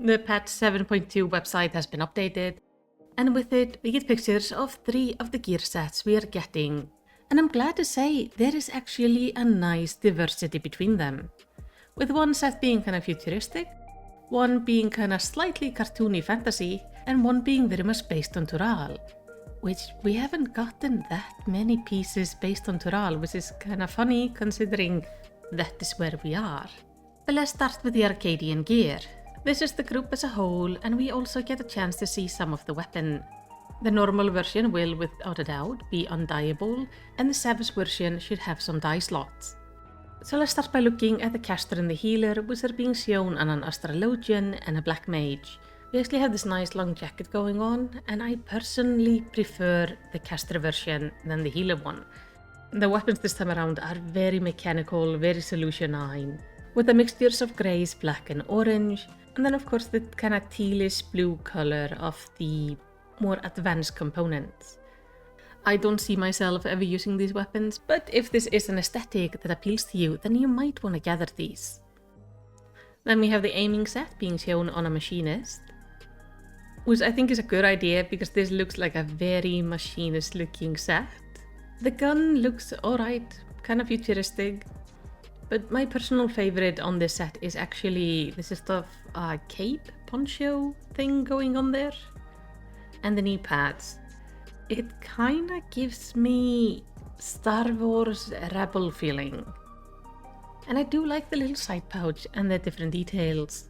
The patch 7.2 website has been updated, and with it we get pictures of 3 of the gear sets we are getting, and I'm glad to say there is actually a nice diversity between them, with one set being kind of futuristic, one being kind of slightly cartoony fantasy, and one being very much based on Tural, which we haven't gotten that many pieces based on Tural, which is kind of funny considering that is where we are. But let's start with the Arcadian gear. This is the group as a whole, and we also get a chance to see some of the weapon. The normal version will, without a doubt, be undyeable, and the Savage version should have some dye slots. So let's start by looking at the caster and the healer, which are being shown on an astrologian and a black mage. We actually have this nice long jacket going on, and I personally prefer the caster version than the healer one. The weapons this time around are very mechanical, very Solution 9, with the mixtures of greys, black and orange, and then of course the kind of tealish blue color of the more advanced components. I don't see myself ever using these weapons, but if this is an aesthetic that appeals to you, then you might want to gather these. Then we have the aiming set being shown on a machinist, which I think is a good idea because this looks like a very machinist looking set. The gun looks alright, kind of futuristic, but my personal favorite on this set is actually this sort of cape poncho thing going on there, and the knee pads. It kinda gives me Star Wars Rebel feeling. And I do like the little side pouch and the different details.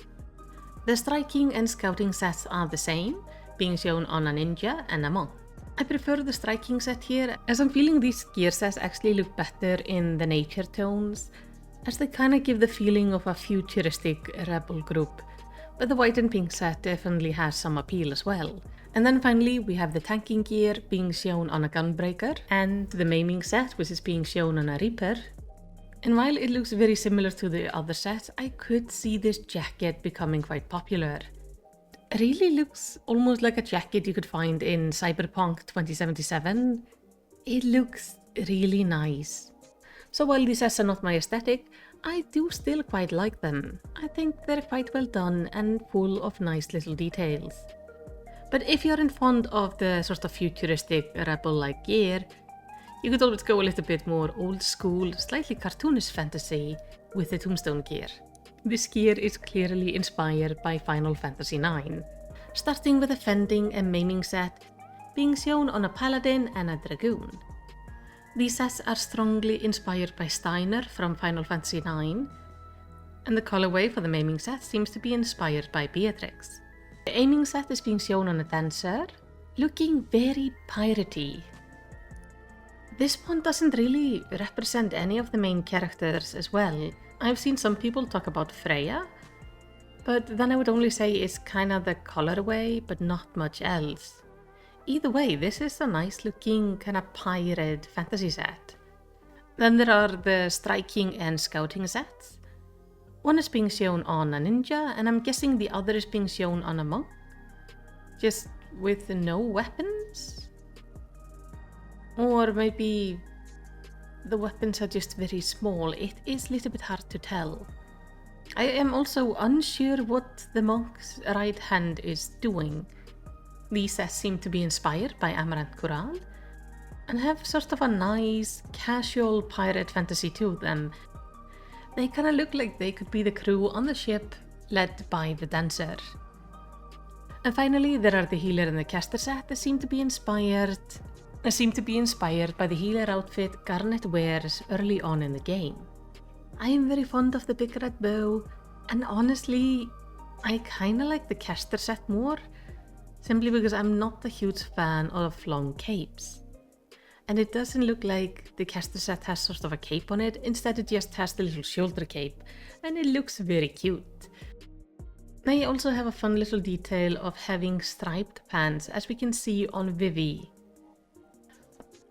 The striking and scouting sets are the same, being shown on a ninja and a monk. I prefer the striking set here, as I'm feeling these gear sets actually look better in the nature tones, as they kinda give the feeling of a futuristic rebel group. But the white and pink set definitely has some appeal as well. And then finally we have the tanking gear being shown on a gunbreaker, and the maiming set, which is being shown on a reaper. And while it looks very similar to the other sets, I could see this jacket becoming quite popular. It really looks almost like a jacket you could find in Cyberpunk 2077. It looks really nice. So while these sets are not my aesthetic, I do still quite like them. I think they're quite well done and full of nice little details. But if you aren't fond of the sort of futuristic rebel-like gear, you could always go a little bit more old school, slightly cartoonish fantasy with the Tombstone gear. This gear is clearly inspired by Final Fantasy IX, starting with a fending and maiming set being shown on a paladin and a dragoon. These sets are strongly inspired by Steiner from Final Fantasy IX, and the colorway for the maiming set seems to be inspired by Beatrix. The aiming set is being shown on a dancer, looking very piratey. This one doesn't really represent any of the main characters as well. I've seen some people talk about Freya, but then I would only say it's kinda the colorway, but not much else. Either way, this is a nice looking kinda pirate fantasy set. Then there are the striking and scouting sets. One is being shown on a ninja, and I'm guessing the other is being shown on a monk, just with no weapons? Or maybe the weapons are just very small. It is a little bit hard to tell. I am also unsure what the monk's right hand is doing. These sets seem to be inspired by Amaranth Coral, and have sort of a nice, casual pirate fantasy to them. They kinda look like they could be the crew on the ship led by the dancer. And finally, there are the healer and the caster set that seem to be inspired by the healer outfit Garnet wears early on in the game. I am very fond of the big red bow, and honestly, I kinda like the caster set more, simply because I'm not a huge fan of long capes. And it doesn't look like the caster set has sort of a cape on it, instead it just has the little shoulder cape, and it looks very cute. They also have a fun little detail of having striped pants, as we can see on Vivi.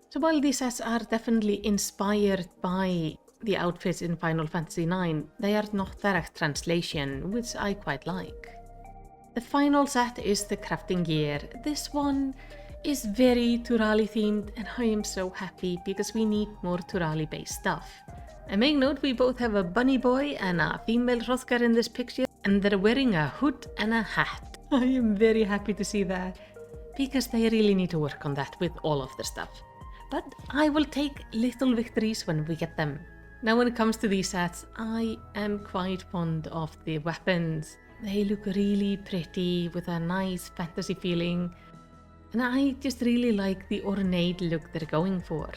So while these sets are definitely inspired by the outfits in Final Fantasy IX, they are not direct translation, which I quite like. The final set is the crafting gear. This one is very Turali themed, and I am so happy because we need more Turali based stuff. And make note, we both have a bunny boy and a female Hrothgar in this picture, and they're wearing a hood and a hat. I am very happy to see that, because they really need to work on that with all of their stuff. But I will take little victories when we get them. Now when it comes to these sets, I am quite fond of the weapons. They look really pretty with a nice fantasy feeling, and I just really like the ornate look they're going for.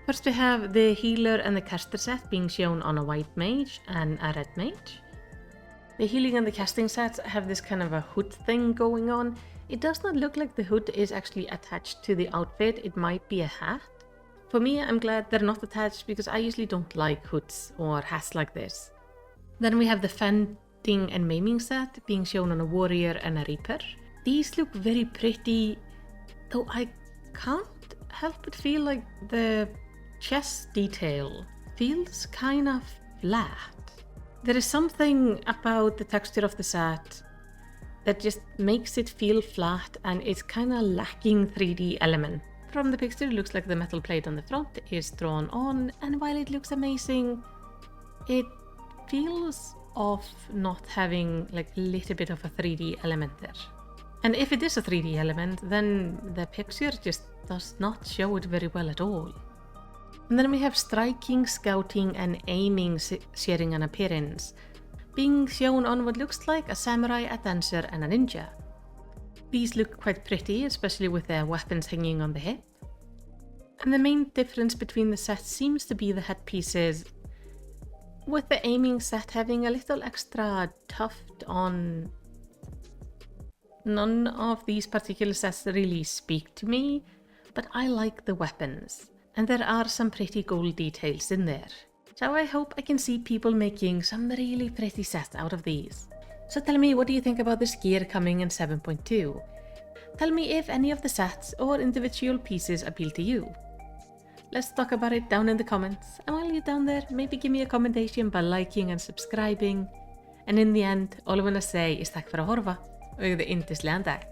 First we have the healer and the caster set being shown on a white mage and a red mage. The healing and the casting sets have this kind of a hood thing going on. It does not look like the hood is actually attached to the outfit, it might be a hat. For me, I'm glad they're not attached because I usually don't like hoods or hats like this. Then we have the fending and maiming set being shown on a warrior and a reaper. These look very pretty, though I can't help but feel like the chest detail feels kind of flat. There is something about the texture of the set that just makes it feel flat, and it's kind of lacking 3D element. From the picture it looks like the metal plate on the front is drawn on, and while it looks amazing, it feels off not having like a little bit of a 3D element there. And if it is a 3D element, then the picture just does not show it very well at all. And then we have striking, scouting and aiming sharing an appearance, being shown on what looks like a samurai, a dancer and a ninja. These look quite pretty, especially with their weapons hanging on the hip. And the main difference between the sets seems to be the headpieces, with the aiming set having a little extra tuft on. None of these particular sets really speak to me, but I like the weapons, and there are some pretty gold details in there. So I hope I can see people making some really pretty sets out of these. So tell me, what do you think about this gear coming in 7.2? Tell me if any of the sets or individual pieces appeal to you. Let's talk about it down in the comments, and while you're down there, maybe give me a commendation by liking and subscribing. And in the end, all I wanna say is takk for að horfa og the yndislegan dag.